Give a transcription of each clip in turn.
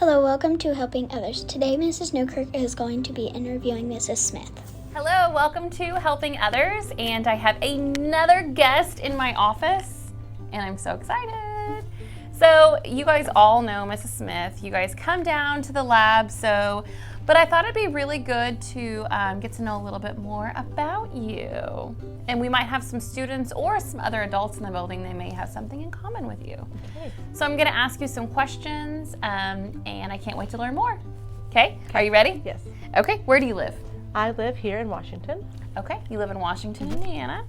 Hello, welcome to Helping Others. Today, Mrs. Newkirk is going to be interviewing Mrs. Smith. Hello, welcome to Helping Others, and I have another guest in my office, and I'm so excited. So you guys all know Mrs. Smith. You guys come down to the lab, but I thought it'd be really good to get to know a little bit more about you. And we might have some students or some other adults in the building. They may have something in common with you. Okay. So I'm gonna ask you some questions, and I can't wait to learn more. Okay, are you ready? Yes. Okay, where do you live? I live here in Washington. Okay, you live in Washington, Indiana.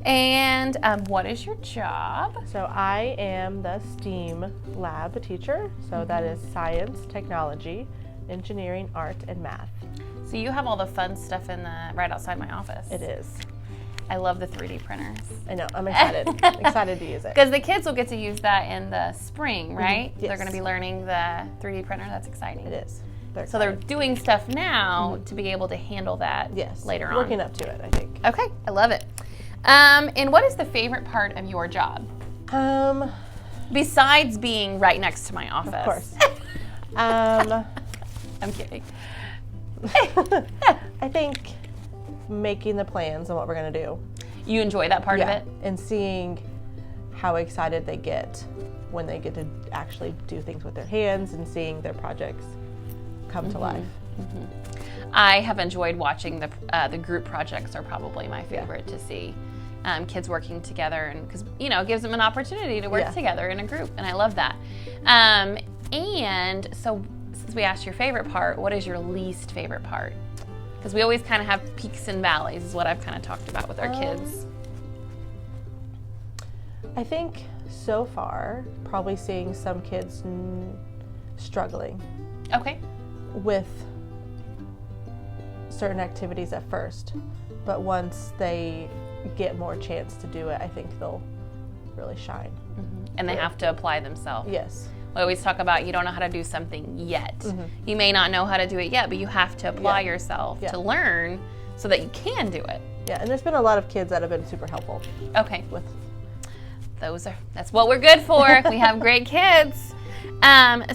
And what is your job? So I am the STEAM lab teacher. So that is science, technology, engineering, art, and math. So you have all the fun stuff right outside my office. It is. I love the 3D printers. I know, I'm excited. Excited to use it. Because the kids will get to use that in the spring, right? Yes. They're going to be learning the 3D printer. That's exciting. It is. So they're doing stuff now to be able to handle that later on. Working up to it, I think. Okay, I love it. And what is the favorite part of your job? Besides being right next to my office. Of course. I'm kidding. I think making the plans on what we're going to do. You enjoy that part of it? And seeing how excited they get when they get to actually do things with their hands and seeing their projects come to life. I have enjoyed watching the group projects are probably my favorite to see. Kids working together, and because it gives them an opportunity to work together in a group, and I love that. And so since we asked your favorite part, what is your least favorite part? Because we always kind of have peaks and valleys is what I've kind of talked about with our kids. I think so far, probably seeing some kids struggling with certain activities at first, but once they get more chance to do it, I think they'll really shine. And they have to apply themselves. Yes. We always talk about you don't know how to do something yet. You may not know how to do it yet, but you have to apply yourself to learn so that you can do it. Yeah, and there's been a lot of kids that have been super helpful. Okay. That's what we're good for. We have great kids.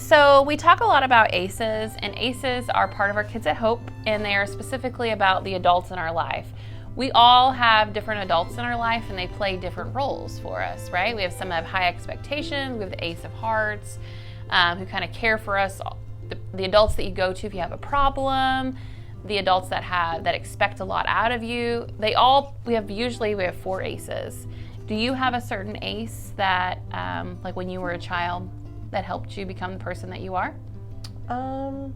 So we talk a lot about ACEs, and ACEs are part of our Kids at Hope, and they are specifically about the adults in our life. We all have different adults in our life, and they play different roles for us, right? We have some that have high expectations. We have the Ace of Hearts, who kind of care for us. The adults that you go to if you have a problem, the adults that expect a lot out of you. We have 4 ACEs. Do you have a certain ACE that, like when you were a child, that helped you become the person that you are? I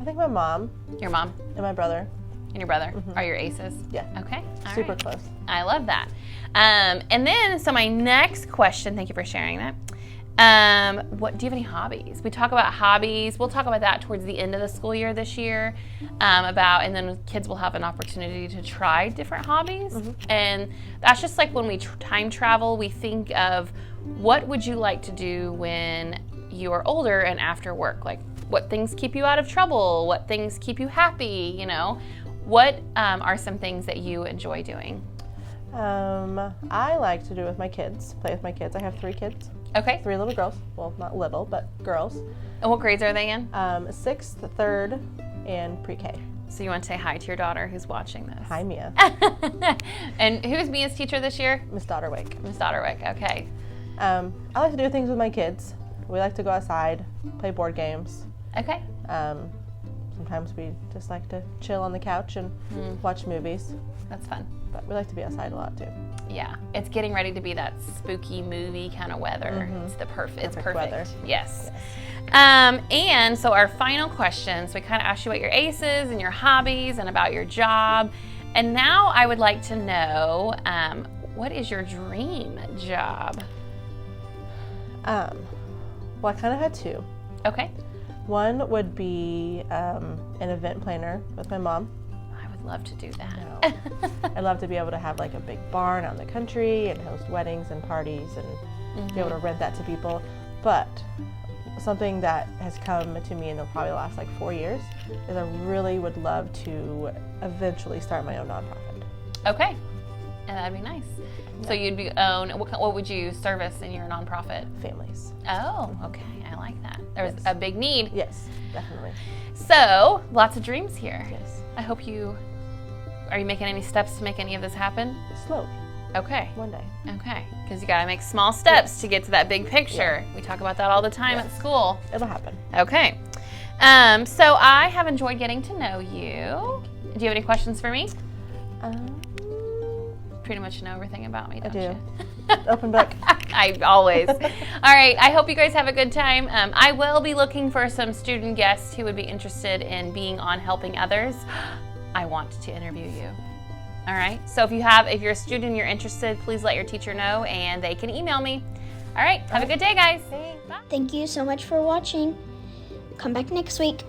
think my mom. Your mom? And my brother. And your brother are your ACEs? Yeah. Okay. Super close. I love that. And then, so my next question, thank you for sharing that. Do you have any hobbies? We talk about hobbies. We'll talk about that towards the end of the school year this year, and then kids will have an opportunity to try different hobbies. And that's just like when we time travel, we think of what would you like to do when you are older and after work? Like what things keep you out of trouble? What things keep you happy? What are some things that you enjoy doing? I like to do with my kids, play with my kids. I have 3 kids. Okay. 3 little girls. Well, not little, but girls. And what grades are they in? 6th, 3rd, and pre-K. So you want to say hi to your daughter who's watching this. Hi, Mia. And who's Mia's teacher this year? Miss Dotterwick. Miss Dotterwick, okay. I like to do things with my kids. We like to go outside, play board games. Okay. Sometimes we just like to chill on the couch and watch movies. That's fun. But we like to be outside a lot too. Yeah, it's getting ready to be that spooky movie kind of weather. It's perfect weather. Yes. And so our final question, so we kind of asked you about your ACEs and your hobbies and about your job. And now I would like to know, what is your dream job? Well, I kind of had 2. Okay. One would be an event planner with my mom. I would love to do that. I'd love to be able to have like a big barn out in the country and host weddings and parties and be able to rent that to people. But something that has come to me in probably the last 4 years is I really would love to eventually start my own nonprofit. Okay. And that'd be nice. Yeah. So you'd be what would you service in your nonprofit? Families. Oh, okay. I like that. There's Yes. a big need. Yes, definitely. So, lots of dreams here. Yes. I hope are you making any steps to make any of this happen? Slowly, Okay. one day. Okay. Because you got to make small steps to get to that big picture. We talk about that all the time at school. It'll happen. Okay. So I have enjoyed getting to know you. Do you have any questions for me? Pretty much know everything about me, I don't do. you? Open book. I always. All right. I hope you guys have a good time. I will be looking for some student guests who would be interested in being on Helping Others. I want to interview you. All right. So if you're a student and you're interested, please let your teacher know and they can email me. All right. Have a good day, guys. Thanks. Bye. Thank you so much for watching. Come back next week.